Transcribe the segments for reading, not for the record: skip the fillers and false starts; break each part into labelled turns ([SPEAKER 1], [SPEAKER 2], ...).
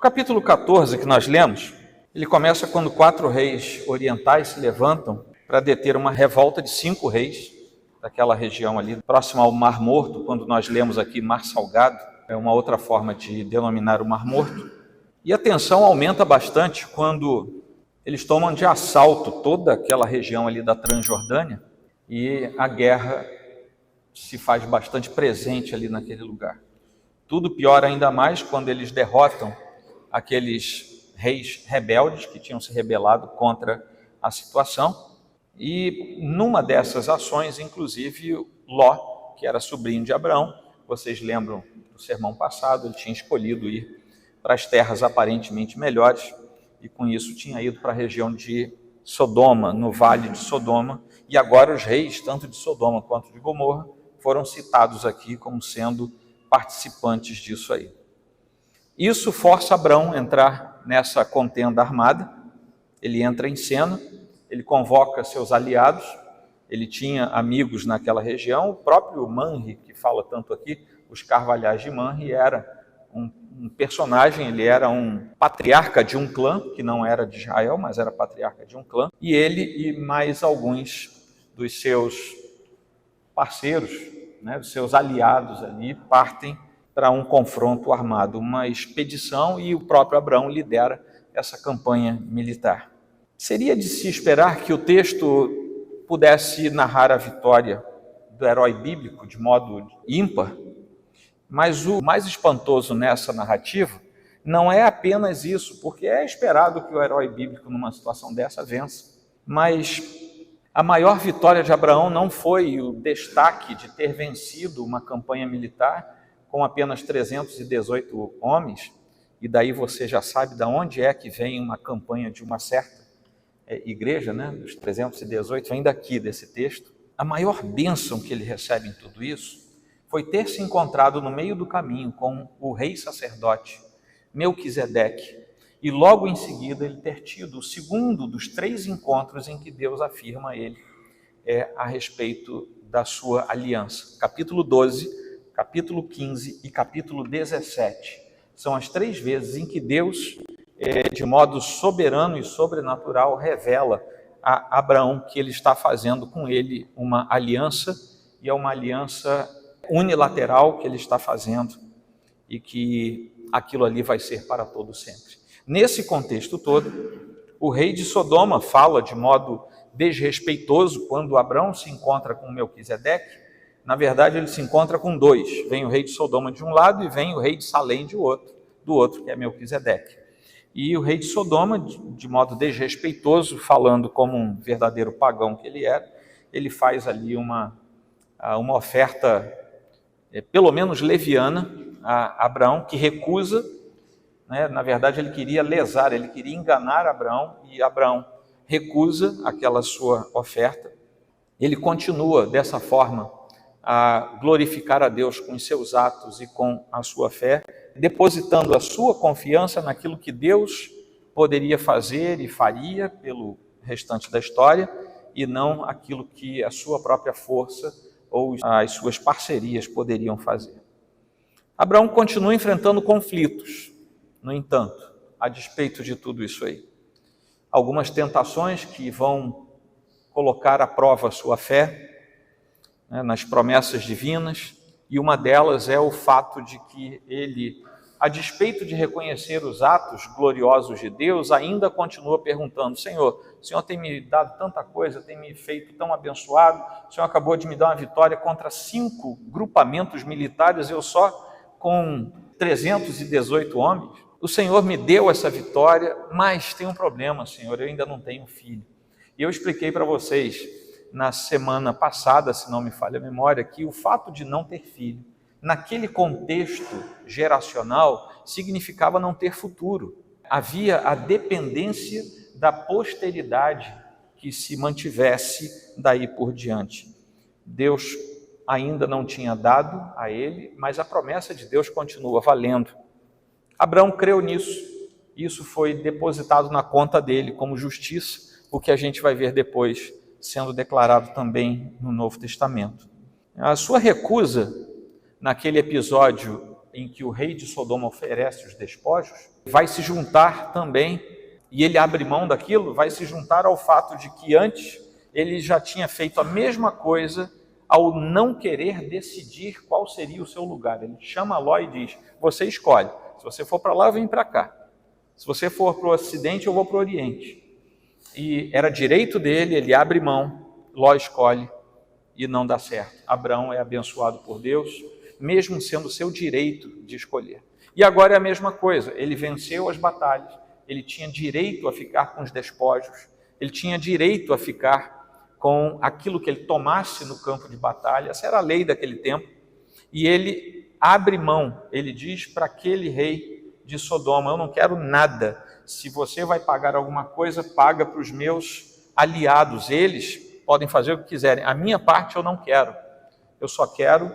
[SPEAKER 1] capítulo 14 que nós lemos, ele começa quando 4 reis orientais se levantam para deter uma revolta de 5 reis daquela região ali, próxima ao Mar Morto. Quando nós lemos aqui Mar Salgado, é uma outra forma de denominar o Mar Morto. E a tensão aumenta bastante quando eles tomam de assalto toda aquela região ali da Transjordânia e a guerra se faz bastante presente ali naquele lugar. Tudo piora ainda mais quando eles derrotam aqueles reis rebeldes que tinham se rebelado contra a situação. E numa dessas ações, inclusive, Ló, que era sobrinho de Abraão, vocês lembram do sermão passado, ele tinha escolhido ir para as terras aparentemente melhores, e com isso tinha ido para a região de Sodoma, no vale de Sodoma, e agora os reis, tanto de Sodoma quanto de Gomorra, foram citados aqui como sendo participantes disso aí. Isso força Abraão a entrar nessa contenda armada. Ele entra em cena, ele convoca seus aliados, ele tinha amigos naquela região. O próprio Manre, que fala tanto aqui, os Carvalhais de Manre, era um personagem, ele era um patriarca de um clã, que não era de Israel, mas era patriarca de um clã, e ele e mais alguns dos seus parceiros, dos seus aliados ali, partem para um confronto armado, uma expedição, e o próprio Abraão lidera essa campanha militar. Seria de se esperar que o texto pudesse narrar a vitória do herói bíblico de modo ímpar, mas o mais espantoso nessa narrativa não é apenas isso, porque é esperado que o herói bíblico numa situação dessa vença, mas a maior vitória de Abraão não foi o destaque de ter vencido uma campanha militar com apenas 318 homens, e daí você já sabe de onde é que vem uma campanha de uma certa igreja, dos 318, vem daqui desse texto. A maior bênção que ele recebe em tudo isso foi ter se encontrado no meio do caminho com o rei sacerdote Melquisedeque, e logo em seguida ele ter tido o segundo dos 3 encontros em que Deus afirma a ele a respeito da sua aliança. Capítulo 12, capítulo 15 e capítulo 17 são as 3 vezes em que Deus, de modo soberano e sobrenatural, revela a Abraão que ele está fazendo com ele uma aliança, e é uma aliança unilateral que ele está fazendo, e que aquilo ali vai ser para todo sempre. Nesse contexto todo, o rei de Sodoma fala de modo desrespeitoso quando Abraão se encontra com Melquisedeque. Na verdade, ele se encontra com 2. Vem o rei de Sodoma de um lado e vem o rei de Salém do outro, que é Melquisedeque. E o rei de Sodoma, de modo desrespeitoso, falando como um verdadeiro pagão que ele era, ele faz ali uma oferta, pelo menos leviana, a Abraão, que recusa. Na verdade, ele queria lesar, ele queria enganar Abraão, e Abraão recusa aquela sua oferta. Ele continua dessa forma a glorificar a Deus com os seus atos e com a sua fé, depositando a sua confiança naquilo que Deus poderia fazer e faria pelo restante da história, e não aquilo que a sua própria força ou as suas parcerias poderiam fazer. Abraão continua enfrentando conflitos, no entanto, a despeito de tudo isso aí. Algumas tentações que vão colocar à prova a sua fé, nas promessas divinas, e uma delas é o fato de que ele, a despeito de reconhecer os atos gloriosos de Deus, ainda continua perguntando: Senhor, o Senhor tem me dado tanta coisa, tem me feito tão abençoado, o Senhor acabou de me dar uma vitória contra 5 grupamentos militares, eu só com 318 homens. O Senhor me deu essa vitória, mas tem um problema, Senhor, eu ainda não tenho filho. E eu expliquei para vocês na semana passada, se não me falha a memória, que o fato de não ter filho, naquele contexto geracional, significava não ter futuro. Havia a dependência da posteridade que se mantivesse daí por diante. Deus ainda não tinha dado a ele, mas a promessa de Deus continua valendo. Abraão creu nisso, isso foi depositado na conta dele como justiça, o que a gente vai ver depois sendo declarado também no Novo Testamento. A sua recusa naquele episódio em que o rei de Sodoma oferece os despojos vai se juntar também, e ele abre mão daquilo, vai se juntar ao fato de que antes ele já tinha feito a mesma coisa ao não querer decidir qual seria o seu lugar. Ele chama Ló e diz: você escolhe, se você for para lá, eu venho para cá. Se você for para o ocidente, eu vou para o oriente. E era direito dele, ele abre mão, Ló escolhe e não dá certo. Abraão é abençoado por Deus, mesmo sendo seu direito de escolher. E agora é a mesma coisa, ele venceu as batalhas, ele tinha direito a ficar com os despojos, ele tinha direito a ficar com aquilo que ele tomasse no campo de batalha, essa era a lei daquele tempo, e ele abre mão, ele diz para aquele rei de Sodoma: eu não quero nada, se você vai pagar alguma coisa, paga para os meus aliados, eles podem fazer o que quiserem, a minha parte eu não quero, eu só quero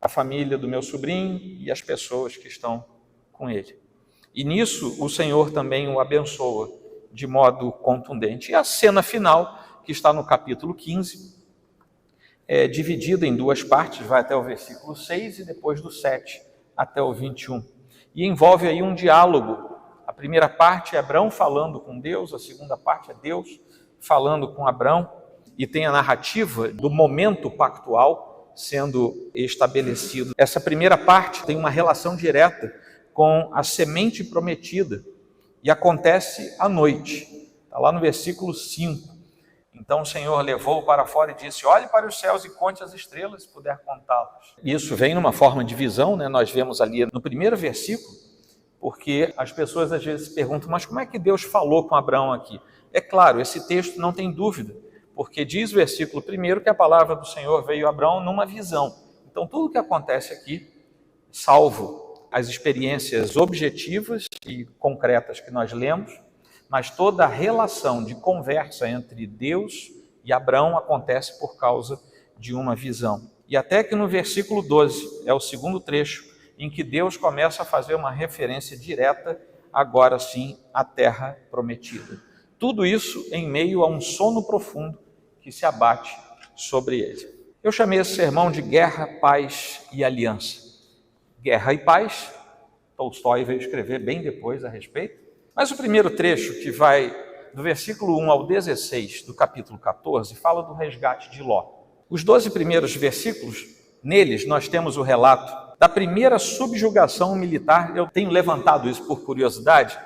[SPEAKER 1] a família do meu sobrinho e as pessoas que estão com ele. E nisso o Senhor também o abençoa de modo contundente. E a cena final, que está no capítulo 15, é dividida em duas partes, vai até o versículo 6 e depois do 7 até o 21. E envolve aí um diálogo. A primeira parte é Abrão falando com Deus, a segunda parte é Deus falando com Abrão, e tem a narrativa do momento pactual sendo estabelecido. Essa primeira parte tem uma relação direta com a semente prometida e acontece à noite. Está lá no versículo 5. Então o Senhor levou-o para fora e disse: olhe para os céus e conte as estrelas, se puder contá-las. Isso vem numa forma de visão, né? Nós vemos ali no primeiro versículo, porque as pessoas às vezes se perguntam: mas como é que Deus falou com Abraão aqui? É claro, esse texto não tem dúvida, porque diz o versículo 1 que a palavra do Senhor veio a Abraão numa visão. Então tudo o que acontece aqui, salvo as experiências objetivas e concretas que nós lemos, mas toda a relação de conversa entre Deus e Abrão acontece por causa de uma visão. E até que no versículo 12, é o segundo trecho, em que Deus começa a fazer uma referência direta, agora sim, à terra prometida. Tudo isso em meio a um sono profundo que se abate sobre ele. Eu chamei esse sermão de Guerra, Paz e Aliança. Guerra e paz, Tolstói veio escrever bem depois a respeito, mas o primeiro trecho, que vai do versículo 1 ao 16 do capítulo 14, fala do resgate de Ló. Os 12 primeiros versículos, neles nós temos o relato da primeira subjugação militar. Eu tenho levantado isso por curiosidade,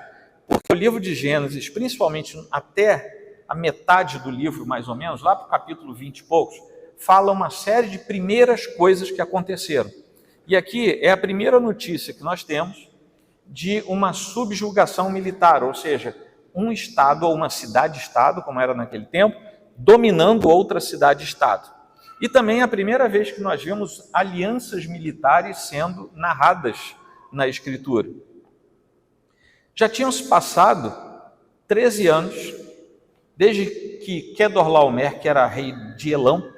[SPEAKER 1] porque o livro de Gênesis, principalmente até a metade do livro, mais ou menos, lá para o capítulo 20 e poucos, fala uma série de primeiras coisas que aconteceram. E aqui é a primeira notícia que nós temos de uma subjugação militar, ou seja, um estado ou uma cidade-estado, como era naquele tempo, dominando outra cidade-estado. E também é a primeira vez que nós vemos alianças militares sendo narradas na Escritura. Já tinham se passado 13 anos, desde que Quedorlaomer, que era rei de Elão,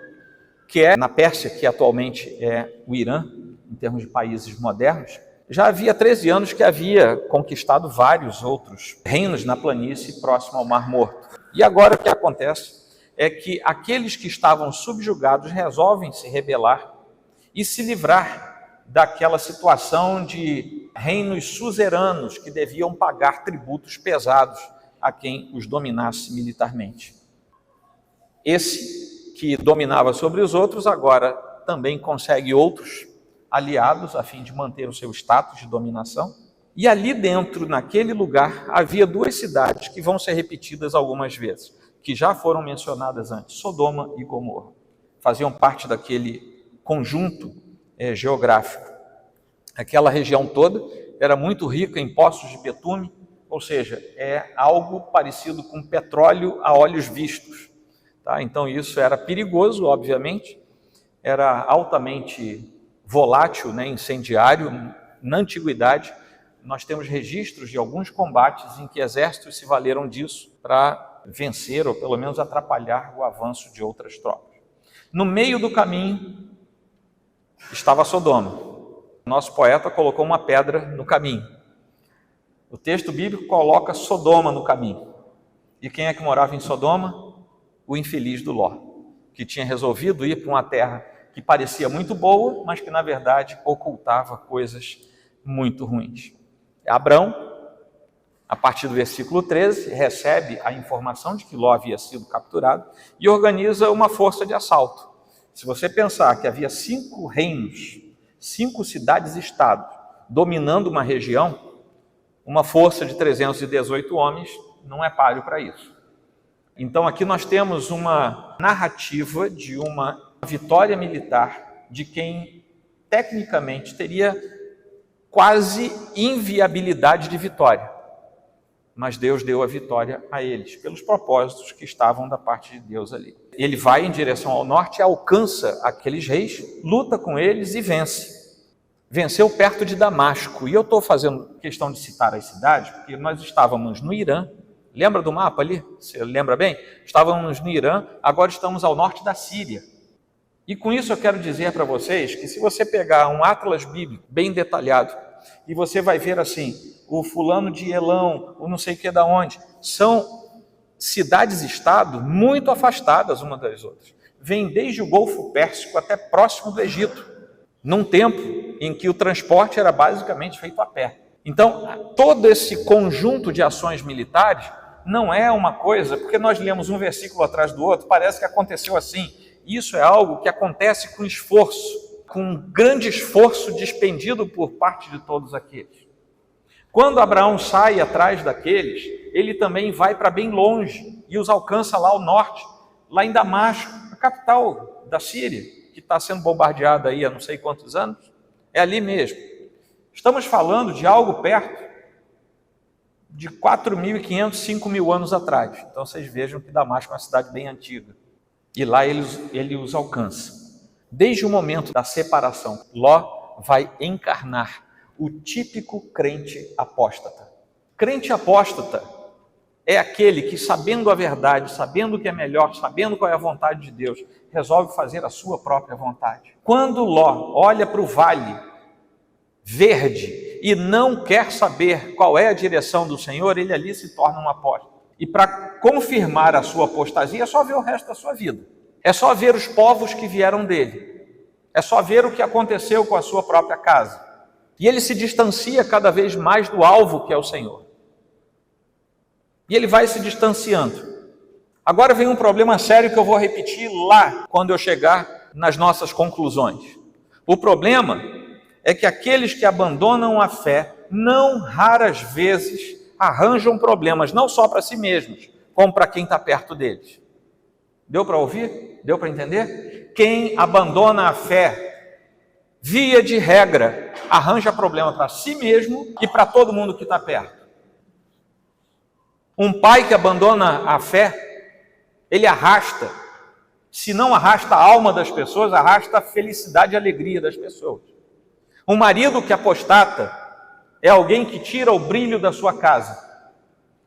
[SPEAKER 1] que é na Pérsia, que atualmente é o Irã, em termos de países modernos, já havia 13 anos que havia conquistado vários outros reinos na planície próxima ao Mar Morto. E agora o que acontece é que aqueles que estavam subjugados resolvem se rebelar e se livrar daquela situação de reinos suzeranos que deviam pagar tributos pesados a quem os dominasse militarmente. Esse que dominava sobre os outros agora também consegue outros aliados a fim de manter o seu status de dominação. E ali dentro, naquele lugar, havia duas cidades que vão ser repetidas algumas vezes, que já foram mencionadas antes: Sodoma e Gomorra. Faziam parte daquele conjunto geográfico. Aquela região toda era muito rica em poços de betume, ou seja, é algo parecido com petróleo a olhos vistos. Tá? Então isso era perigoso, obviamente, era altamente volátil, né, incendiário. Na antiguidade, nós temos registros de alguns combates em que exércitos se valeram disso para vencer ou pelo menos atrapalhar o avanço de outras tropas. No meio do caminho estava Sodoma. Nosso poeta colocou uma pedra no caminho. O texto bíblico coloca Sodoma no caminho. E quem é que morava em Sodoma? O infeliz do Ló, que tinha resolvido ir para uma terra que parecia muito boa, mas que na verdade ocultava coisas muito ruins. Abrão, a partir do versículo 13, recebe a informação de que Ló havia sido capturado e organiza uma força de assalto. Se você pensar que havia 5 reinos, 5 cidades-estado, dominando uma região, uma força de 318 homens não é páreo para isso. Então aqui nós temos uma narrativa de uma vitória militar de quem tecnicamente teria quase inviabilidade de vitória. Mas Deus deu a vitória a eles, pelos propósitos que estavam da parte de Deus ali. Ele vai em direção ao norte, alcança aqueles reis, luta com eles e vence. Venceu perto de Damasco. E eu estou fazendo questão de citar as cidades, porque nós estávamos no Irã. Lembra do mapa ali? Você lembra bem? Estávamos no Irã, agora estamos ao norte da Síria. E com isso eu quero dizer para vocês que se você pegar um atlas bíblico bem detalhado, e você vai ver assim, o fulano de Elão, o não sei o que da onde, são cidades-estado muito afastadas uma das outras. Vêm desde o Golfo Pérsico até próximo do Egito, num tempo em que o transporte era basicamente feito a pé. Então, todo esse conjunto de ações militares não é uma coisa, porque nós lemos um versículo atrás do outro, parece que aconteceu assim. Isso é algo que acontece com esforço, com um grande esforço despendido por parte de todos aqueles. Quando Abraão sai atrás daqueles, ele também vai para bem longe e os alcança lá ao norte, lá em Damasco, a capital da Síria, que está sendo bombardeada aí há não sei quantos anos, é ali mesmo. Estamos falando de algo perto de 4.500, 5.000 anos atrás. Então vocês vejam que Damasco é uma cidade bem antiga. E lá ele os alcança. Desde o momento da separação, Ló vai encarnar o típico crente apóstata. Crente apóstata é aquele que, sabendo a verdade, sabendo o que é melhor, sabendo qual é a vontade de Deus, resolve fazer a sua própria vontade. Quando Ló olha para o vale verde e não quer saber qual é a direção do Senhor, ele ali se torna um apóstata. E para confirmar a sua apostasia, é só ver o resto da sua vida. É só ver os povos que vieram dele. É só ver o que aconteceu com a sua própria casa. E ele se distancia cada vez mais do alvo que é o Senhor. E ele vai se distanciando. Agora vem um problema sério que eu vou repetir lá, quando eu chegar nas nossas conclusões. O problema é que aqueles que abandonam a fé, não raras vezes, arranjam problemas, não só para si mesmos, como para quem está perto deles. Deu para ouvir? Deu para entender? Quem abandona a fé, via de regra, arranja problema para si mesmo e para todo mundo que está perto. Um pai que abandona a fé, ele arrasta, se não arrasta a alma das pessoas, arrasta a felicidade e a alegria das pessoas. Um marido que apostata é alguém que tira o brilho da sua casa.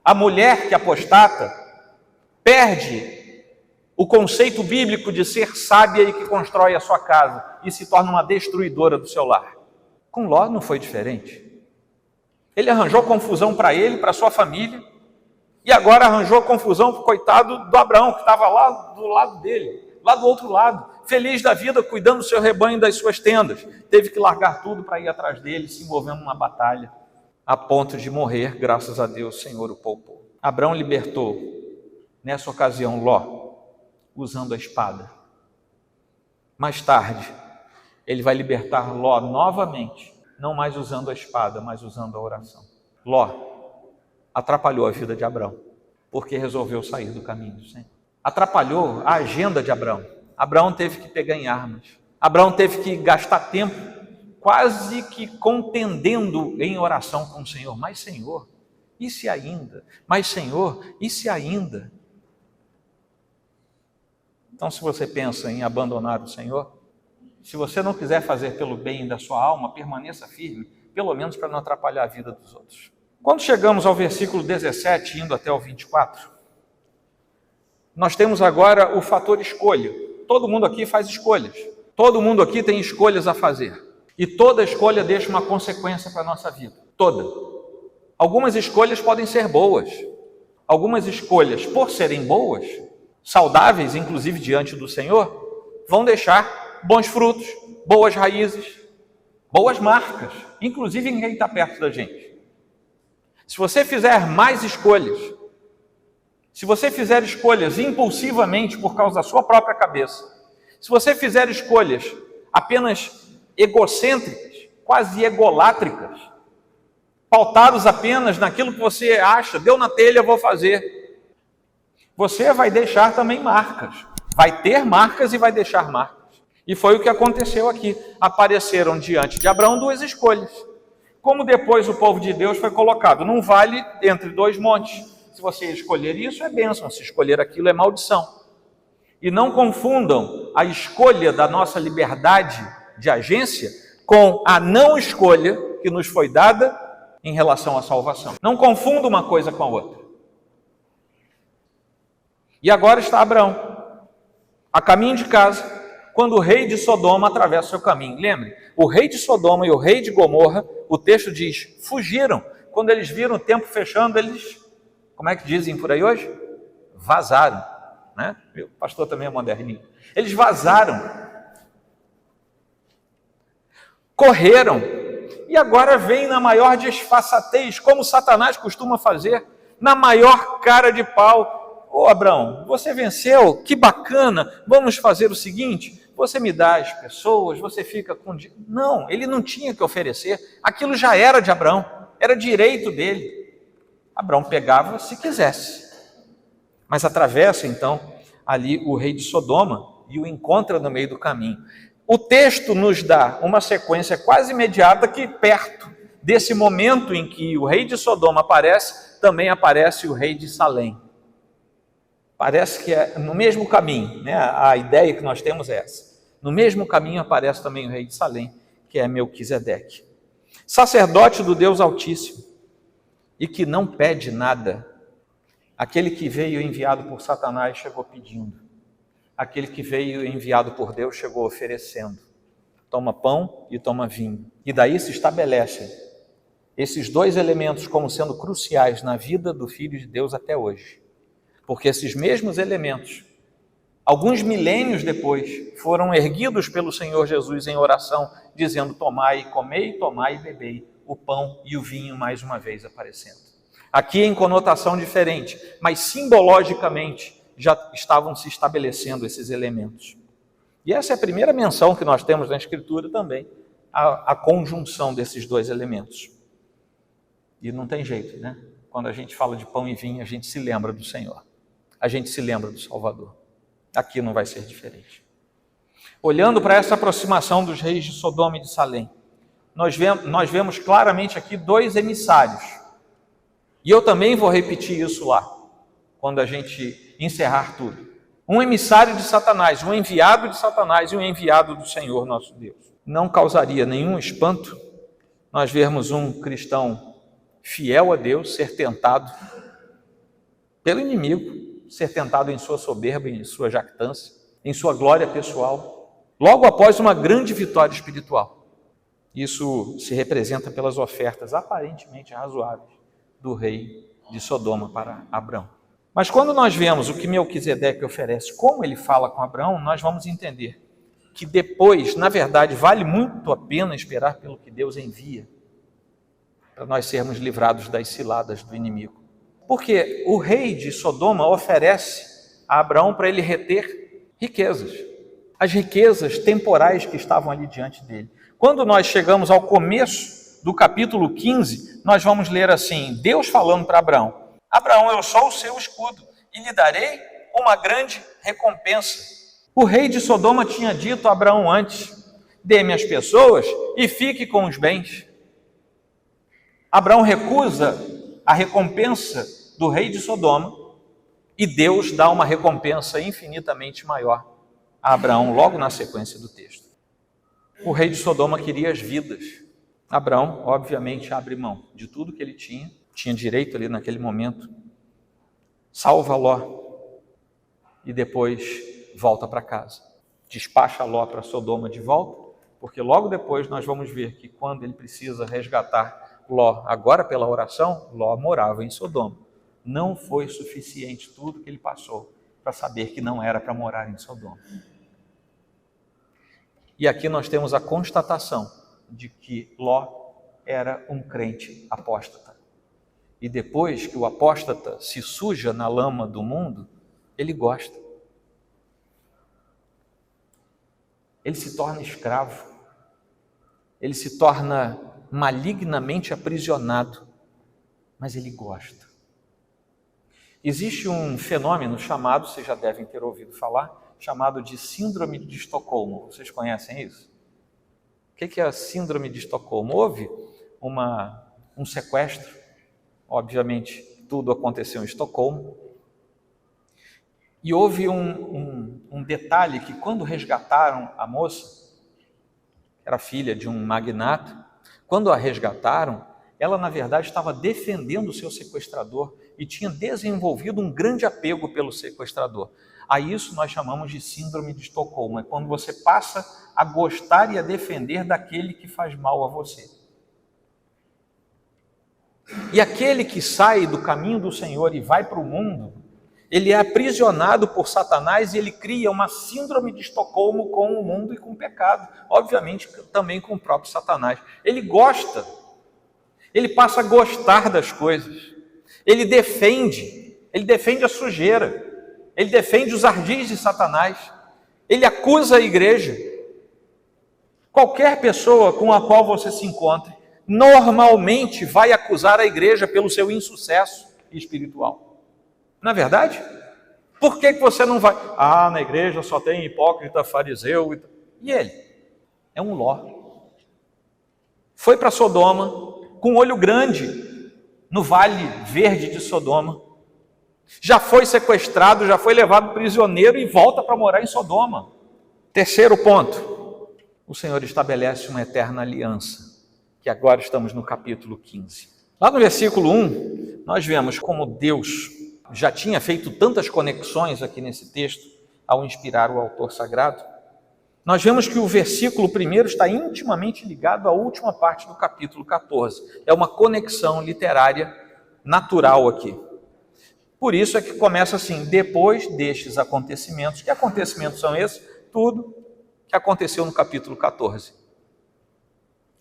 [SPEAKER 1] A mulher que apostata perde o conceito bíblico de ser sábia e que constrói a sua casa e se torna uma destruidora do seu lar. Com Ló não foi diferente. Ele arranjou confusão para ele, para sua família, e agora arranjou confusão para o coitado do Abraão, que estava lá do lado dele, lá do outro lado, feliz da vida, cuidando do seu rebanho e das suas tendas. Teve que largar tudo para ir atrás dele, se envolvendo numa batalha, a ponto de morrer, graças a Deus, o Senhor o poupou. Abraão libertou, nessa ocasião, Ló, usando a espada. Mais tarde, ele vai libertar Ló novamente, não mais usando a espada, mas usando a oração. Ló atrapalhou a vida de Abraão, porque resolveu sair do caminho do Senhor. Atrapalhou a agenda de Abraão. Abraão teve que pegar em armas. Abraão teve que gastar tempo quase que contendendo em oração com o Senhor. Mas Senhor, e se ainda? Mas Senhor, e se ainda? Então, se você pensa em abandonar o Senhor, se você não quiser fazer pelo bem da sua alma, permaneça firme, pelo menos para não atrapalhar a vida dos outros. Quando chegamos ao versículo 17, indo até o 24, nós temos agora o fator escolha. Todo mundo aqui faz escolhas. Todo mundo aqui tem escolhas a fazer. E toda escolha deixa uma consequência para a nossa vida. Toda. Algumas escolhas podem ser boas. Algumas escolhas, por serem boas, saudáveis, inclusive diante do Senhor, vão deixar bons frutos, boas raízes, boas marcas, inclusive em quem está perto da gente. Se você fizer mais escolhas, se você fizer escolhas impulsivamente por causa da sua própria cabeça, se você fizer escolhas apenas egocêntricas, quase egolátricas, pautados apenas naquilo que você acha, deu na telha, eu vou fazer, você vai deixar também marcas. Vai ter marcas e vai deixar marcas. E foi o que aconteceu aqui. Apareceram diante de Abraão duas escolhas. Como depois o povo de Deus foi colocado num vale entre dois montes. Se você escolher isso, é bênção. Se escolher aquilo, é maldição. E não confundam a escolha da nossa liberdade de agência com a não escolha que nos foi dada em relação à salvação. Não confunda uma coisa com a outra. E agora está Abraão, a caminho de casa, quando o rei de Sodoma atravessa o seu caminho. Lembre, o rei de Sodoma e o rei de Gomorra, o texto diz, fugiram. Quando eles viram o tempo fechando, eles, como é que dizem por aí hoje? Vazaram. Né? O pastor também é moderninho. Eles vazaram. Correram. E agora vem na maior disfarçatez, como Satanás costuma fazer, na maior cara de pau. Ô Abraão, você venceu, que bacana, vamos fazer o seguinte, você me dá as pessoas, você fica com... Não, ele não tinha que oferecer, aquilo já era de Abraão, era direito dele. Abraão pegava se quisesse. Mas atravessa então ali o rei de Sodoma e o encontra no meio do caminho. O texto nos dá uma sequência quase imediata que perto desse momento em que o rei de Sodoma aparece, também aparece o rei de Salém. Parece que é no mesmo caminho, né? A ideia que nós temos é essa. No mesmo caminho aparece também o rei de Salém, que é Melquisedeque. Sacerdote do Deus Altíssimo, e que não pede nada. Aquele que veio enviado por Satanás chegou pedindo. Aquele que veio enviado por Deus chegou oferecendo. Toma pão e toma vinho. E daí se estabelecem esses dois elementos como sendo cruciais na vida do Filho de Deus até hoje. Porque esses mesmos elementos, alguns milênios depois, foram erguidos pelo Senhor Jesus em oração, dizendo, tomai, comei, tomai e bebei, o pão e o vinho mais uma vez aparecendo. Aqui em conotação diferente, mas simbologicamente já estavam se estabelecendo esses elementos. E essa é a primeira menção que nós temos na Escritura também, a conjunção desses dois elementos. E não tem jeito, né? Quando a gente fala de pão e vinho, a gente se lembra do Senhor. A gente se lembra do Salvador. Aqui não vai ser diferente. Olhando para essa aproximação dos reis de Sodoma e de Salém, nós vemos claramente aqui dois emissários. E eu também vou repetir isso lá, quando a gente encerrar tudo. Um emissário de Satanás, um enviado de Satanás e um enviado do Senhor nosso Deus. Não causaria nenhum espanto nós vermos um cristão fiel a Deus ser tentado pelo inimigo, ser tentado em sua soberba, em sua jactância, em sua glória pessoal, logo após uma grande vitória espiritual. Isso se representa pelas ofertas aparentemente razoáveis do rei de Sodoma para Abraão. Mas quando nós vemos o que Melquisedeque oferece, como ele fala com Abraão, nós vamos entender que depois, na verdade, vale muito a pena esperar pelo que Deus envia, para nós sermos livrados das ciladas do inimigo. Porque o rei de Sodoma oferece a Abraão para ele reter riquezas. As riquezas temporais que estavam ali diante dele. Quando nós chegamos ao começo do capítulo 15, nós vamos ler assim, Deus falando para Abraão, Abraão, eu sou o seu escudo e lhe darei uma grande recompensa. O rei de Sodoma tinha dito a Abraão antes, dê-me as pessoas e fique com os bens. Abraão recusa a recompensa do rei de Sodoma, e Deus dá uma recompensa infinitamente maior a Abraão, logo na sequência do texto. O rei de Sodoma queria as vidas. Abraão, obviamente, abre mão de tudo que ele tinha direito ali naquele momento, salva Ló, e depois volta para casa. Despacha Ló para Sodoma de volta, porque logo depois nós vamos ver que quando ele precisa resgatar Ló, agora pela oração, Ló morava em Sodoma. Não foi suficiente tudo que ele passou para saber que não era para morar em Sodoma. E aqui nós temos a constatação de que Ló era um crente apóstata. e depois que o apóstata se suja na lama do mundo, ele gosta. Ele se torna escravo. Ele se torna malignamente aprisionado, mas ele gosta. Existe um fenômeno chamado, vocês já devem ter ouvido falar, chamado de Síndrome de Estocolmo. Vocês conhecem isso? O que é a Síndrome de Estocolmo? Houve um sequestro, obviamente tudo aconteceu em Estocolmo, e houve um detalhe que quando resgataram a moça, era filha de um magnata, quando a resgataram, ela na verdade estava defendendo o seu sequestrador e tinha desenvolvido um grande apego pelo sequestrador. A isso nós chamamos de Síndrome de Estocolmo, é quando você passa a gostar e a defender daquele que faz mal a você. E aquele que sai do caminho do Senhor e vai para o mundo, ele é aprisionado por Satanás e ele cria uma síndrome de Estocolmo com o mundo e com o pecado, obviamente também com o próprio Satanás. Ele gosta, ele passa a gostar das coisas, ele defende a sujeira, ele defende os ardis de Satanás, ele acusa a igreja. Qualquer pessoa com a qual você se encontre, normalmente vai acusar a igreja pelo seu insucesso espiritual. Não é verdade? Por que você não vai? Na igreja só tem hipócrita, fariseu. E ele? É um Ló. Foi para Sodoma, com olho grande, no vale verde de Sodoma. Já foi sequestrado, já foi levado prisioneiro e volta para morar em Sodoma. Terceiro ponto. O Senhor estabelece uma eterna aliança, que agora estamos no capítulo 15. Lá no versículo 1, nós vemos como Deus já tinha feito tantas conexões aqui nesse texto, ao inspirar o autor sagrado. Nós vemos que o versículo primeiro está intimamente ligado à última parte do capítulo 14. É uma conexão literária natural aqui. Por isso é que começa assim: depois destes acontecimentos. Que acontecimentos são esses? Tudo que aconteceu no capítulo 14.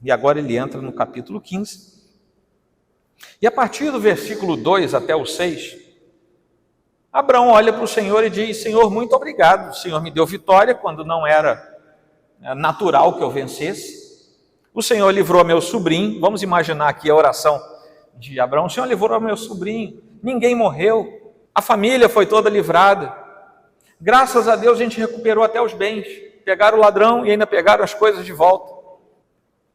[SPEAKER 1] E agora ele entra no capítulo 15. E a partir do versículo 2 até o 6, Abraão olha para o Senhor e diz: Senhor, muito obrigado. O Senhor me deu vitória quando não era natural que eu vencesse. O Senhor livrou meu sobrinho. Vamos imaginar aqui a oração de Abraão: o Senhor livrou meu sobrinho, ninguém morreu, a família foi toda livrada. Graças a Deus a gente recuperou até os bens. Pegaram o ladrão e ainda pegaram as coisas de volta.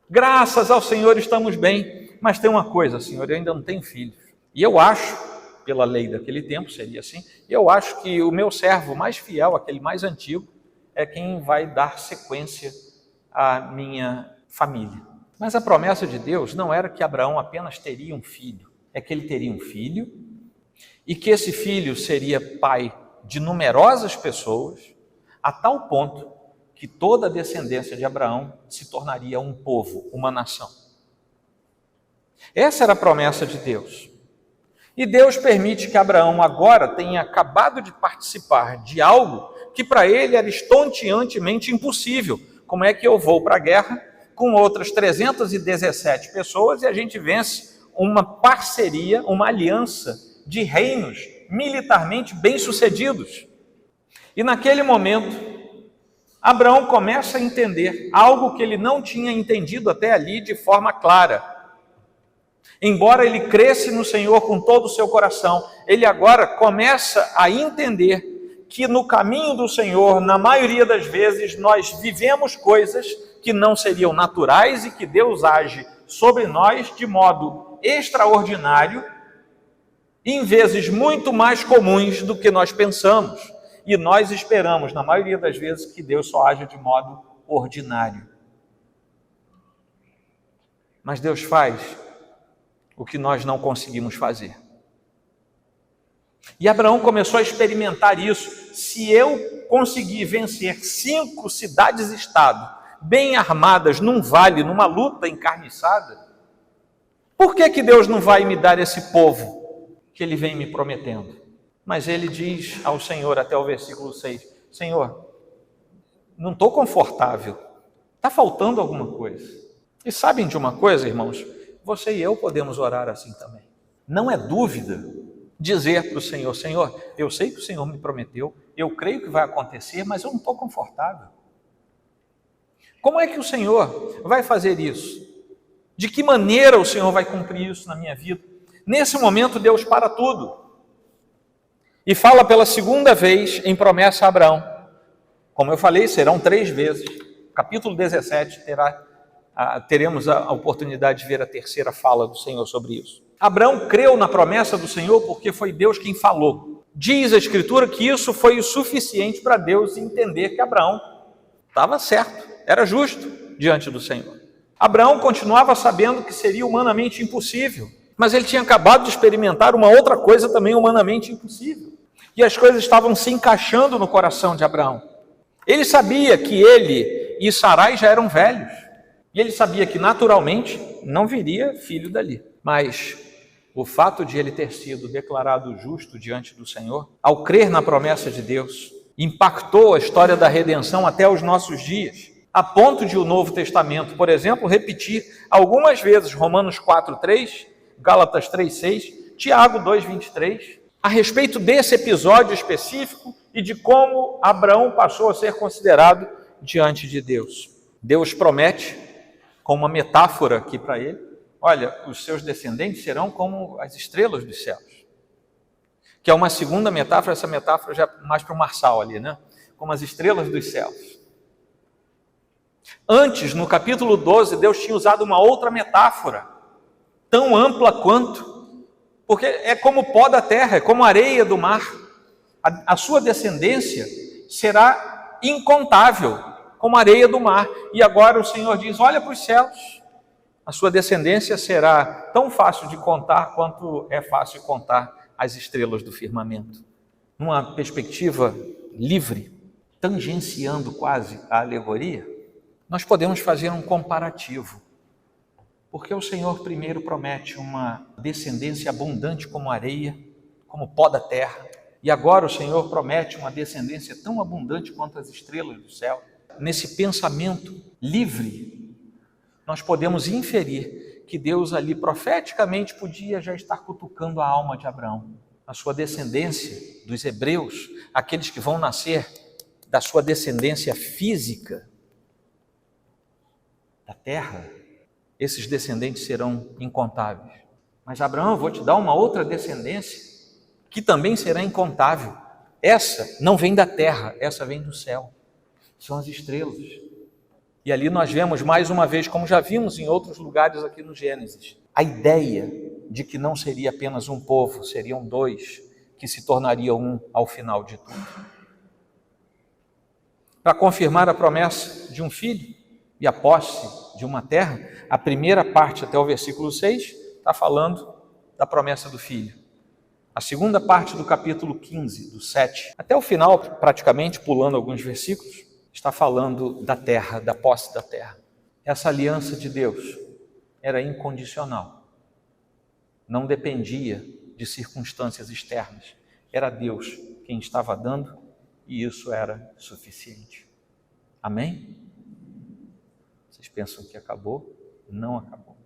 [SPEAKER 1] Graças ao Senhor estamos bem. Mas tem uma coisa, Senhor, eu ainda não tenho filhos. E eu acho, pela lei daquele tempo, seria assim, eu acho que o meu servo mais fiel, aquele mais antigo, é quem vai dar sequência à minha família. Mas a promessa de Deus não era que Abraão apenas teria um filho, é que ele teria um filho e que esse filho seria pai de numerosas pessoas, a tal ponto que toda a descendência de Abraão se tornaria um povo, uma nação. Essa era a promessa de Deus. E Deus permite que Abraão agora tenha acabado de participar de algo que para ele era estonteantemente impossível. Como é que eu vou para a guerra com outras 317 pessoas e a gente vence uma parceria, uma aliança de reinos militarmente bem-sucedidos? E naquele momento, Abraão começa a entender algo que ele não tinha entendido até ali de forma clara. Embora ele cresça no Senhor com todo o seu coração, ele agora começa a entender que no caminho do Senhor, na maioria das vezes, nós vivemos coisas que não seriam naturais e que Deus age sobre nós de modo extraordinário, em vezes muito mais comuns do que nós pensamos. E nós esperamos, na maioria das vezes, que Deus só age de modo ordinário. Mas Deus faz o que nós não conseguimos fazer. E Abraão começou a experimentar isso. Se eu conseguir vencer 5 cidades-estado bem armadas num vale, numa luta encarniçada, por que Deus não vai me dar esse povo que Ele vem me prometendo? Mas ele diz ao Senhor, até o versículo 6, Senhor, não estou confortável, está faltando alguma coisa. E sabem de uma coisa, irmãos? Você e eu podemos orar assim também. não é dúvida dizer para o Senhor: Senhor, eu sei que o Senhor me prometeu, eu creio que vai acontecer, mas eu não estou confortável. Como é que o Senhor vai fazer isso? De que maneira o Senhor vai cumprir isso na minha vida? Nesse momento, Deus para tudo e fala pela segunda vez em promessa a Abraão. Como eu falei, serão 3 vezes. Capítulo 17 teremos a oportunidade de ver a terceira fala do Senhor sobre isso. Abraão creu na promessa do Senhor porque foi Deus quem falou. Diz a Escritura que isso foi o suficiente para Deus entender que Abraão estava certo, era justo diante do Senhor. Abraão continuava sabendo que seria humanamente impossível, mas ele tinha acabado de experimentar uma outra coisa também humanamente impossível. E as coisas estavam se encaixando no coração de Abraão. Ele sabia que ele e Sarai já eram velhos. E ele sabia que naturalmente não viria filho dali. Mas o fato de ele ter sido declarado justo diante do Senhor, ao crer na promessa de Deus, impactou a história da redenção até os nossos dias, a ponto de o Novo Testamento, por exemplo, repetir algumas vezes Romanos 4:3, Gálatas 3:6, Tiago 2:23, a respeito desse episódio específico e de como Abraão passou a ser considerado diante de Deus. Deus promete, com uma metáfora aqui para ele: olha, os seus descendentes serão como as estrelas dos céus. Que é uma segunda metáfora, essa metáfora já mais para o Marçal ali, né? Como as estrelas dos céus. Antes, no capítulo 12, Deus tinha usado uma outra metáfora, tão ampla quanto, porque é como o pó da terra, é como a areia do mar. A sua descendência será incontável, como a areia do mar. E agora o Senhor diz: olha para os céus, a sua descendência será tão fácil de contar quanto é fácil contar as estrelas do firmamento. Numa perspectiva livre, tangenciando quase a alegoria, nós podemos fazer um comparativo. Porque o Senhor primeiro promete uma descendência abundante como areia, como pó da terra, e agora o Senhor promete uma descendência tão abundante quanto as estrelas do céu. Nesse pensamento livre, nós podemos inferir que Deus ali profeticamente podia já estar cutucando a alma de Abraão. A sua descendência, dos hebreus, aqueles que vão nascer da sua descendência física, da terra, esses descendentes serão incontáveis. Mas Abraão, eu vou te dar uma outra descendência, que também será incontável. Essa não vem da terra, essa vem do céu. São as estrelas. E ali nós vemos mais uma vez, como já vimos em outros lugares aqui no Gênesis, a ideia de que não seria apenas um povo, seriam 2, que se tornariam um ao final de tudo. Para confirmar a promessa de um filho e a posse de uma terra, a primeira parte até o versículo 6 está falando da promessa do filho. A segunda parte do capítulo 15, do 7, até o final, praticamente pulando alguns versículos, está falando da terra, da posse da terra. Essa aliança de Deus era incondicional. Não dependia de circunstâncias externas. Era Deus quem estava dando e isso era suficiente. Amém? Vocês pensam que acabou? Não acabou.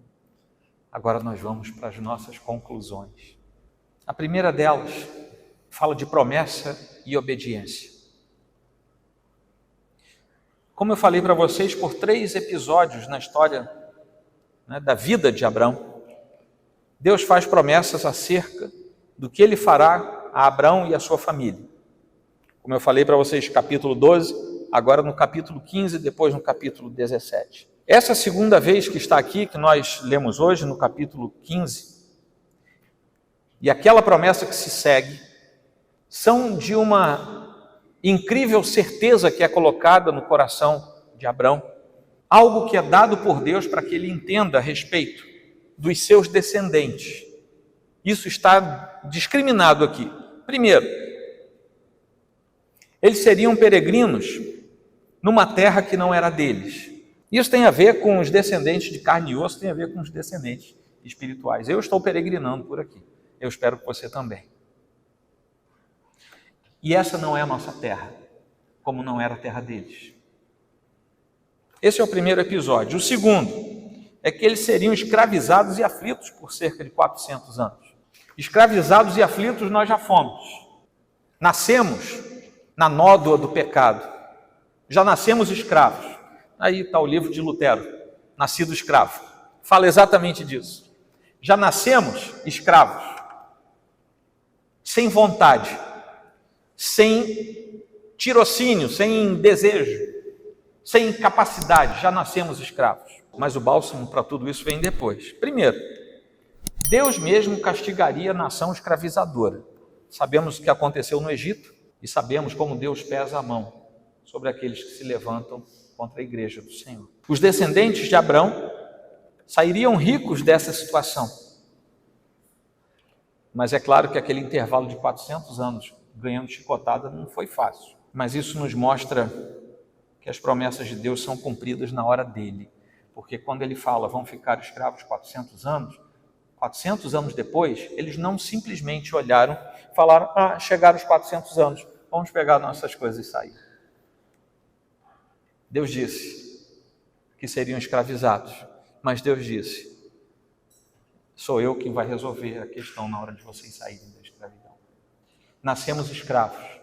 [SPEAKER 1] Agora nós vamos para as nossas conclusões. A primeira delas fala de promessa e obediência. Como eu falei para vocês, por 3 episódios na história, da vida de Abraão, Deus faz promessas acerca do que ele fará a Abraão e a sua família. Como eu falei para vocês, capítulo 12, agora no capítulo 15, depois no capítulo 17. Essa segunda vez que está aqui, que nós lemos hoje, no capítulo 15, e aquela promessa que se segue, são de uma incrível certeza que é colocada no coração de Abraão, algo que é dado por Deus para que ele entenda a respeito dos seus descendentes. Isso está discriminado aqui. Primeiro, eles seriam peregrinos numa terra que não era deles. Isso tem a ver com os descendentes de carne e osso, tem a ver com os descendentes espirituais. Eu estou peregrinando por aqui. Eu espero que você também. E essa não é a nossa terra, como não era a terra deles. Esse é o primeiro episódio. O segundo é que eles seriam escravizados e aflitos por cerca de 400 anos. Escravizados e aflitos nós já fomos. Nascemos na nódoa do pecado. Já nascemos escravos. Aí está o livro de Lutero, Nascido Escravo. Fala exatamente disso. Já nascemos escravos. Sem vontade. Sem tirocínio, sem desejo. Sem capacidade. Já nascemos escravos. Mas o bálsamo para tudo isso vem depois. Primeiro, Deus mesmo castigaria a nação escravizadora. Sabemos o que aconteceu no Egito e sabemos como Deus pesa a mão sobre aqueles que se levantam contra a igreja do Senhor. Os descendentes de Abrão sairiam ricos dessa situação. Mas é claro que aquele intervalo de 400 anos ganhando chicotada não foi fácil. Mas isso nos mostra que as promessas de Deus são cumpridas na hora dele. Porque quando ele fala, vão ficar escravos 400 anos depois, eles não simplesmente olharam e falaram, chegaram os 400 anos, vamos pegar nossas coisas e sair. Deus disse que seriam escravizados, mas Deus disse, sou eu quem vai resolver a questão na hora de vocês saírem da escravidão. Nascemos escravos,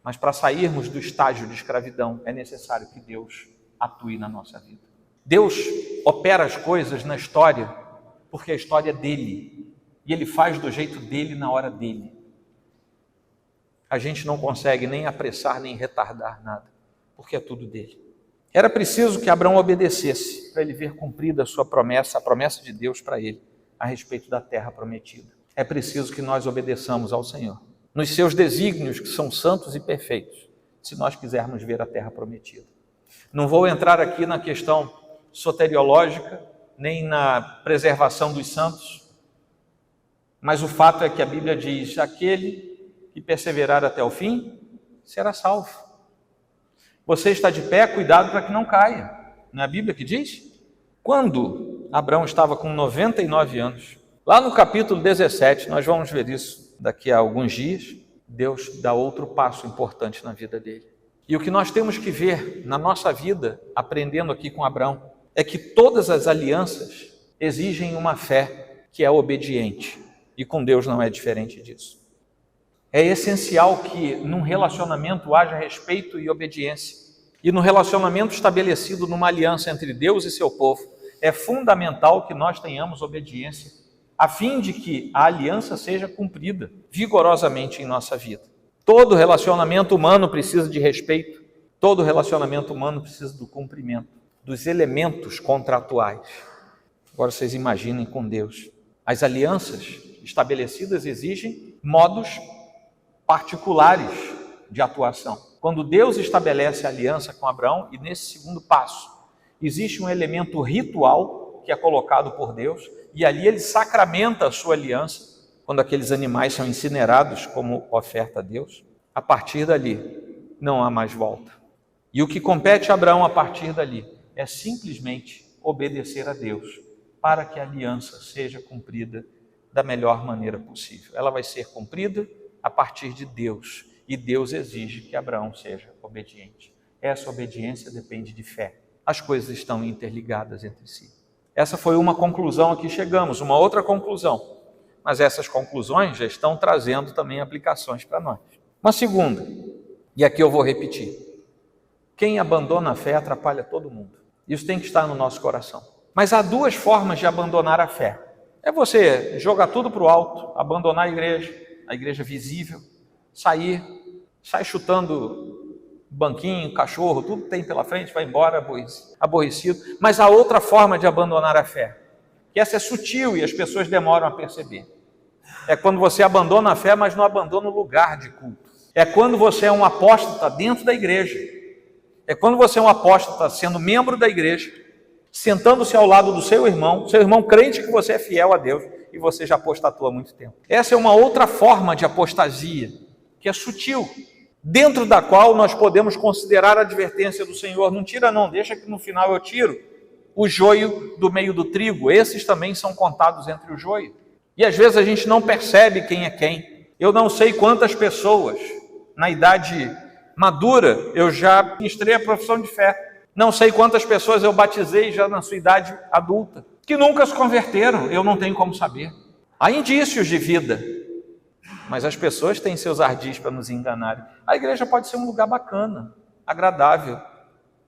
[SPEAKER 1] mas para sairmos do estágio de escravidão é necessário que Deus atue na nossa vida. Deus opera as coisas na história porque a história é dele, e ele faz do jeito dele na hora dele. A gente não consegue nem apressar, nem retardar nada, porque é tudo dele. Era preciso que Abraão obedecesse, para ele ver cumprida a sua promessa, a promessa de Deus para ele, a respeito da terra prometida. É preciso que nós obedeçamos ao Senhor, nos seus desígnios, que são santos e perfeitos, se nós quisermos ver a terra prometida. Não vou entrar aqui na questão soteriológica, nem na preservação dos santos, mas o fato é que a Bíblia diz, aquele que perseverar até o fim, será salvo. Você está de pé, cuidado para que não caia. Não é a Bíblia que diz? Quando Abraão estava com 99 anos, lá no capítulo 17, nós vamos ver isso daqui a alguns dias, Deus dá outro passo importante na vida dele. E o que nós temos que ver na nossa vida, aprendendo aqui com Abraão, é que todas as alianças exigem uma fé que é obediente. E com Deus não é diferente disso. É essencial que num relacionamento haja respeito e obediência. E no relacionamento estabelecido numa aliança entre Deus e seu povo, é fundamental que nós tenhamos obediência, a fim de que a aliança seja cumprida vigorosamente em nossa vida. Todo relacionamento humano precisa de respeito, todo relacionamento humano precisa do cumprimento dos elementos contratuais. Agora vocês imaginem com Deus. As alianças estabelecidas exigem modos particulares de atuação. Quando Deus estabelece a aliança com Abraão, e nesse segundo passo, existe um elemento ritual que é colocado por Deus, e ali ele sacramenta a sua aliança, quando aqueles animais são incinerados como oferta a Deus. A partir dali, não há mais volta. E o que compete a Abraão a partir dali é simplesmente obedecer a Deus, para que a aliança seja cumprida da melhor maneira possível. Ela vai ser cumprida a partir de Deus, e Deus exige que Abraão seja obediente. Essa obediência depende de fé. As coisas estão interligadas entre si. Essa foi uma conclusão a que chegamos, uma outra conclusão. Mas essas conclusões já estão trazendo também aplicações para nós. Uma segunda, e aqui eu vou repetir. Quem abandona a fé atrapalha todo mundo. Isso tem que estar no nosso coração. Mas há duas formas de abandonar a fé. É você jogar tudo para o alto, abandonar a igreja visível, sai chutando banquinho, cachorro, tudo tem pela frente, vai embora aborrecido. Mas há outra forma de abandonar a fé, que essa é sutil e as pessoas demoram a perceber. É quando você abandona a fé, mas não abandona o lugar de culto. É quando você é um apóstata dentro da igreja. É quando você é um apóstata sendo membro da igreja, sentando-se ao lado do seu irmão crente que você é fiel a Deus, e você já apostatou há muito tempo. Essa é uma outra forma de apostasia, que é sutil, dentro da qual nós podemos considerar a advertência do Senhor. Não tira não, deixa que no final eu tiro o joio do meio do trigo. Esses também são contados entre o joio. E às vezes a gente não percebe quem é quem. Eu não sei quantas pessoas, na idade madura, eu já ministrei a profissão de fé. Não sei quantas pessoas eu batizei já na sua idade adulta, que nunca se converteram, eu não tenho como saber. Há indícios de vida, mas as pessoas têm seus ardis para nos enganarem. A igreja pode ser um lugar bacana, agradável.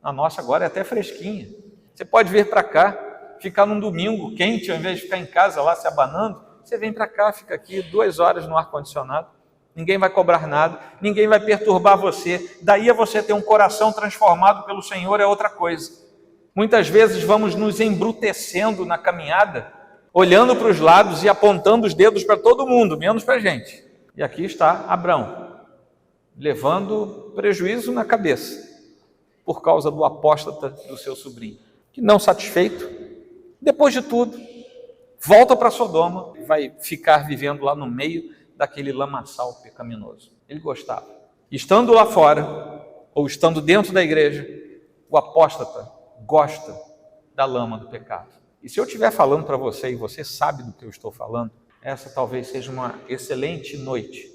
[SPEAKER 1] A nossa agora é até fresquinha. Você pode vir para cá, ficar num domingo quente, ao invés de ficar em casa lá se abanando, você vem para cá, fica aqui 2 horas no ar-condicionado. Ninguém vai cobrar nada, ninguém vai perturbar você. Daí a você ter um coração transformado pelo Senhor é outra coisa. Muitas vezes vamos nos embrutecendo na caminhada, olhando para os lados e apontando os dedos para todo mundo, menos para a gente. E aqui está Abrão, levando prejuízo na cabeça, por causa do apóstata do seu sobrinho, que não satisfeito, depois de tudo, volta para Sodoma e vai ficar vivendo lá no meio daquele lamaçal pecaminoso. Ele gostava. Estando lá fora, ou estando dentro da igreja, o apóstata gosta da lama do pecado. E se eu estiver falando para você, e você sabe do que eu estou falando, essa talvez seja uma excelente noite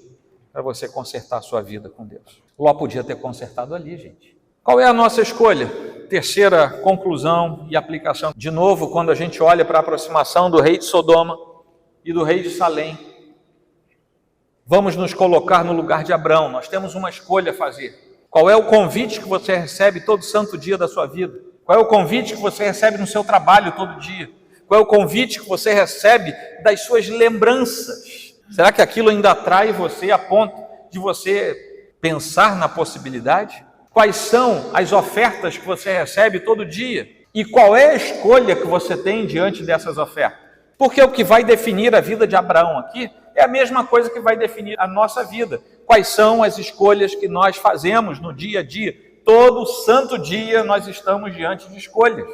[SPEAKER 1] para você consertar a sua vida com Deus. Ló podia ter consertado ali, gente. Qual é a nossa escolha? Terceira conclusão e aplicação. De novo, quando a gente olha para a aproximação do rei de Sodoma e do rei de Salém, vamos nos colocar no lugar de Abrão. Nós temos uma escolha a fazer. Qual é o convite que você recebe todo santo dia da sua vida? Qual é o convite que você recebe no seu trabalho todo dia? Qual é o convite que você recebe das suas lembranças? Será que aquilo ainda atrai você a ponto de você pensar na possibilidade? Quais são as ofertas que você recebe todo dia? E qual é a escolha que você tem diante dessas ofertas? Porque o que vai definir a vida de Abraão aqui é a mesma coisa que vai definir a nossa vida. Quais são as escolhas que nós fazemos no dia a dia? Todo santo dia nós estamos diante de escolhas.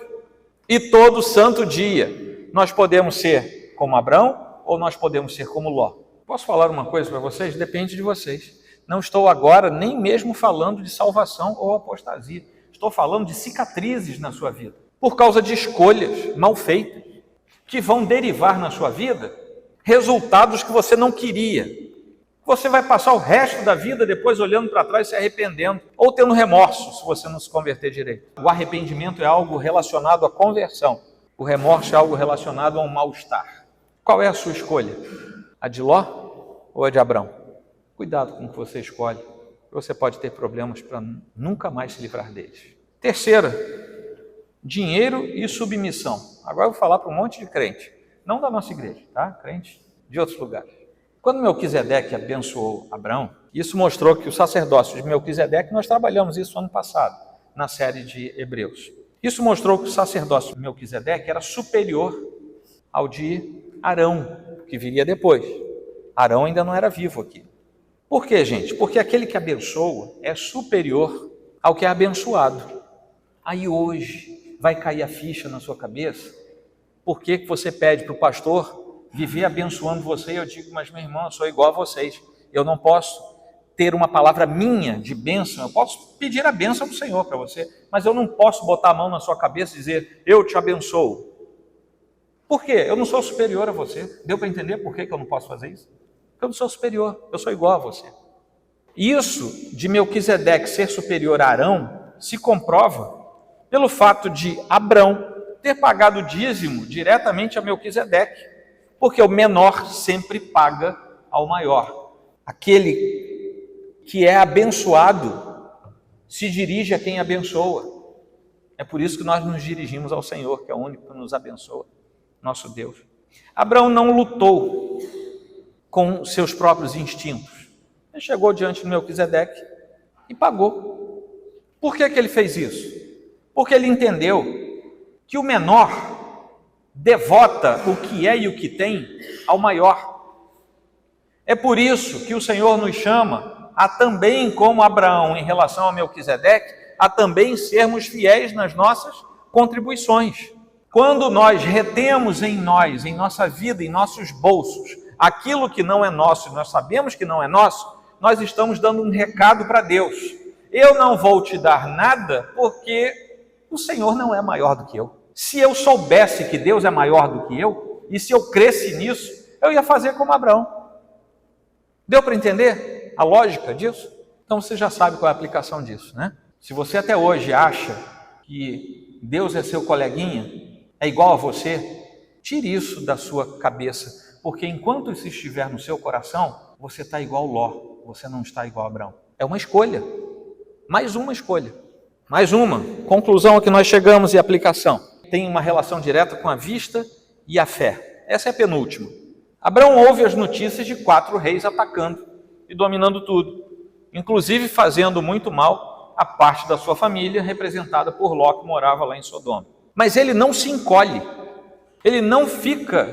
[SPEAKER 1] E todo santo dia nós podemos ser como Abrão ou nós podemos ser como Ló. Posso falar uma coisa para vocês? Depende de vocês. Não estou agora nem mesmo falando de salvação ou apostasia. Estou falando de cicatrizes na sua vida. Por causa de escolhas mal feitas, que vão derivar na sua vida resultados que você não queria. Você vai passar o resto da vida depois olhando para trás se arrependendo, ou tendo remorso se você não se converter direito. O arrependimento é algo relacionado à conversão. O remorso é algo relacionado a um mal-estar. Qual é a sua escolha? A de Ló ou a de Abrão? Cuidado com o que você escolhe. Você pode ter problemas para nunca mais se livrar deles. Terceira, dinheiro e submissão. Agora eu vou falar para um monte de crente. Não da nossa igreja, tá? Crente de outros lugares. Quando Melquisedeque abençoou Abrão, isso mostrou que o sacerdócio de Melquisedeque, nós trabalhamos isso ano passado, na série de Hebreus. Isso mostrou que o sacerdócio de Melquisedeque era superior ao de Arão, que viria depois. Arão ainda não era vivo aqui. Por quê, gente? Porque aquele que abençoa é superior ao que é abençoado. Aí hoje vai cair a ficha na sua cabeça. Por que você pede para o pastor viver abençoando você? Eu digo, mas meu irmão, eu sou igual a vocês. Eu não posso ter uma palavra minha de bênção. Eu posso pedir a bênção do Senhor para você, mas eu não posso botar a mão na sua cabeça e dizer, eu te abençoo. Por quê? Eu não sou superior a você. Deu para entender por que eu não posso fazer isso? Porque eu não sou superior, eu sou igual a você. Isso de Melquisedeque ser superior a Arão se comprova pelo fato de Abrão ter pagado o dízimo diretamente a Melquisedeque, porque o menor sempre paga ao maior. Aquele que é abençoado se dirige a quem abençoa. É por isso que nós nos dirigimos ao Senhor, que é o único que nos abençoa, nosso Deus. Abraão não lutou com seus próprios instintos. Ele chegou diante de Melquisedeque e pagou. Por que ele fez isso? Porque ele entendeu que o menor devota o que é e o que tem ao maior. É por isso que o Senhor nos chama a também, como Abraão em relação a Melquisedeque, a também sermos fiéis nas nossas contribuições. Quando nós retemos em nós, em nossa vida, em nossos bolsos, aquilo que não é nosso, e nós sabemos que não é nosso, nós estamos dando um recado para Deus. Eu não vou te dar nada porque o Senhor não é maior do que eu. Se eu soubesse que Deus é maior do que eu, e se eu cresce nisso, eu ia fazer como Abraão. Deu para entender a lógica disso? Então você já sabe qual é a aplicação disso, né? Se você até hoje acha que Deus é seu coleguinha, é igual a você, tire isso da sua cabeça. porque enquanto isso estiver no seu coração, você está igual Ló, você não está igual Abrão. É uma escolha, mais uma escolha. Mais uma, conclusão a que nós chegamos e aplicação. Tem uma relação direta com a vista e a fé. Essa é a penúltima. Abrão ouve as notícias de 4 reis atacando e dominando tudo, inclusive fazendo muito mal a parte da sua família, representada por Ló, que morava lá em Sodoma. Mas ele não se encolhe, ele não fica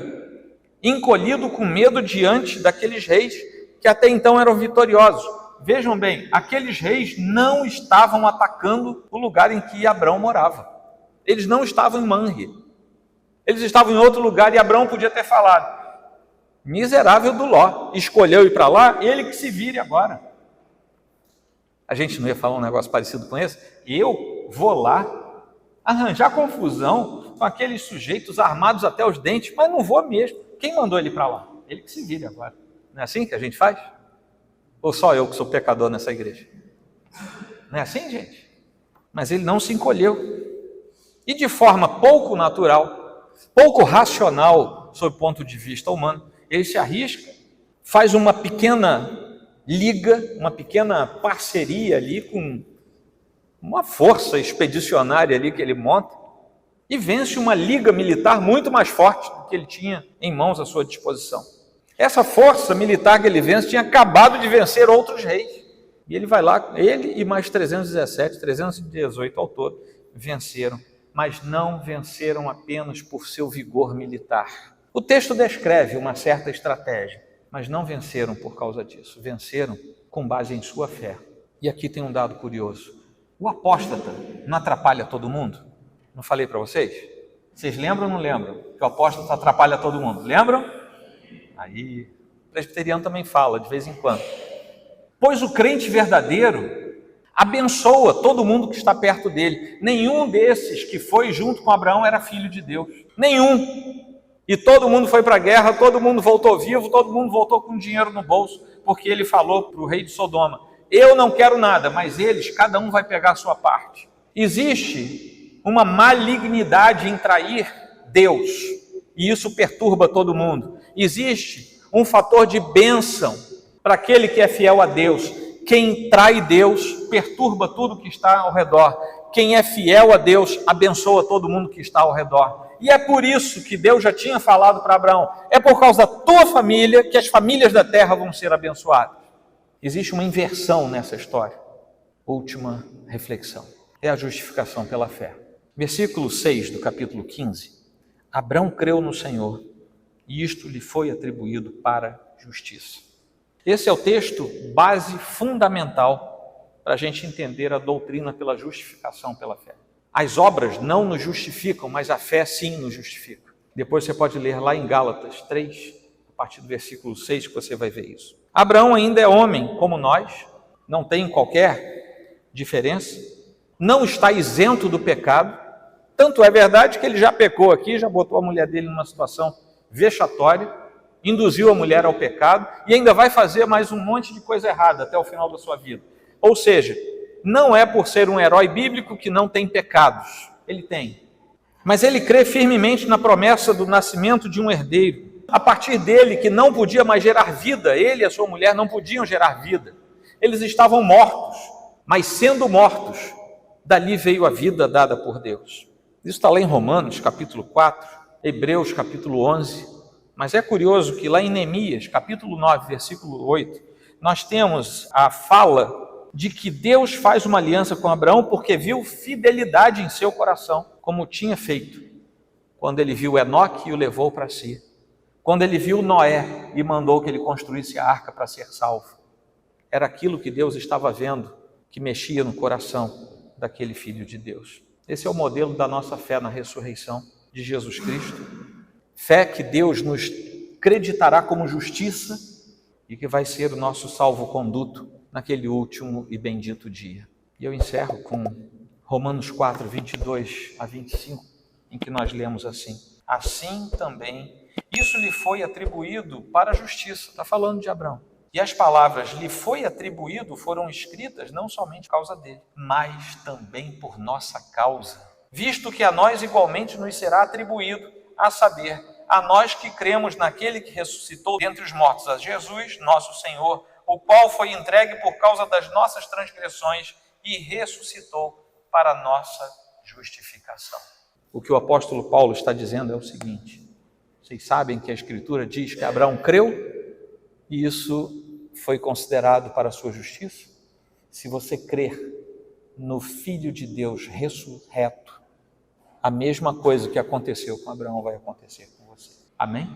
[SPEAKER 1] encolhido com medo diante daqueles reis que até então eram vitoriosos. Vejam bem, aqueles reis não estavam atacando o lugar em que Abrão morava. Eles não estavam em Manre. Eles estavam em outro lugar e Abrão podia ter falado: miserável do Ló, escolheu ir para lá, ele que se vire agora. A gente não ia falar um negócio parecido com esse? Eu vou lá arranjar confusão com aqueles sujeitos armados até os dentes, mas não vou mesmo. Quem mandou ele para lá? Ele que se vire agora. Não é assim que a gente faz? Ou só eu que sou pecador nessa igreja? Não é assim, gente? Mas ele não se encolheu. E de forma pouco natural, pouco racional, sob o ponto de vista humano, ele se arrisca, faz uma pequena liga, uma pequena parceria ali com uma força expedicionária ali que ele monta e vence uma liga militar muito mais forte do que ele tinha em mãos à sua disposição. Essa força militar que ele vence tinha acabado de vencer outros reis. E ele vai lá, ele e mais 318 ao todo, venceram. Mas não venceram apenas por seu vigor militar. O texto descreve uma certa estratégia, mas não venceram por causa disso. Venceram com base em sua fé. E aqui tem um dado curioso. O apóstata não atrapalha todo mundo? Não falei para vocês? Vocês lembram ou não lembram? Que o apóstata atrapalha todo mundo. Lembram? Aí, o presbiteriano também fala, de vez em quando. Pois o crente verdadeiro abençoa todo mundo que está perto dele. Nenhum desses que foi junto com Abraão era filho de Deus. Nenhum. E todo mundo foi para a guerra, todo mundo voltou vivo, todo mundo voltou com dinheiro no bolso, porque ele falou para o rei de Sodoma: eu não quero nada, mas eles, cada um vai pegar a sua parte. Existe uma malignidade em trair Deus, e isso perturba todo mundo. Existe um fator de bênção para aquele que é fiel a Deus. Quem trai Deus perturba tudo que está ao redor. Quem é fiel a Deus abençoa todo mundo que está ao redor. E é por isso que Deus já tinha falado para Abraão: é por causa da tua família que as famílias da terra vão ser abençoadas. Existe uma inversão nessa história. Última reflexão. É a justificação pela fé. Versículo 6 do capítulo 15. Abrão creu no Senhor, e isto lhe foi atribuído para justiça. Esse é o texto base fundamental para a gente entender a doutrina pela justificação pela fé. As obras não nos justificam, mas a fé sim nos justifica. Depois você pode ler lá em Gálatas 3, a partir do versículo 6, que você vai ver isso. Abraão ainda é homem como nós, não tem qualquer diferença, não está isento do pecado. Tanto é verdade que ele já pecou aqui, já botou a mulher dele numa situação vexatória, induziu a mulher ao pecado e ainda vai fazer mais um monte de coisa errada até o final da sua vida. Ou seja, não é por ser um herói bíblico que não tem pecados, ele tem. Mas ele crê firmemente na promessa do nascimento de um herdeiro. A partir dele, que não podia mais gerar vida, ele e a sua mulher não podiam gerar vida. Eles estavam mortos, mas sendo mortos, dali veio a vida dada por Deus. Isso está lá em Romanos, capítulo 4, Hebreus, capítulo 11. Mas é curioso que lá em Neemias, capítulo 9, versículo 8, nós temos a fala de que Deus faz uma aliança com Abraão porque viu fidelidade em seu coração, como tinha feito quando ele viu Enoque e o levou para si, quando ele viu Noé e mandou que ele construísse a arca para ser salvo. Era aquilo que Deus estava vendo que mexia no coração daquele filho de Deus. Esse é o modelo da nossa fé na ressurreição de Jesus Cristo. Fé que Deus nos creditará como justiça e que vai ser o nosso salvo-conduto naquele último e bendito dia. E eu encerro com Romanos 4, 22 a 25, em que nós lemos assim: assim também, isso lhe foi atribuído para a justiça. Está falando de Abraão. E as palavras lhe foi atribuído foram escritas não somente por causa dele, mas também por nossa causa, visto que a nós igualmente nos será atribuído, a saber, a nós que cremos naquele que ressuscitou dentre os mortos, a Jesus, nosso Senhor, o qual foi entregue por causa das nossas transgressões e ressuscitou para a nossa justificação. O que o apóstolo Paulo está dizendo é o seguinte: vocês sabem que a Escritura diz que Abraão creu e isso foi considerado para a sua justiça? Se você crer no Filho de Deus ressurreto, a mesma coisa que aconteceu com Abraão vai acontecer com você. Amém?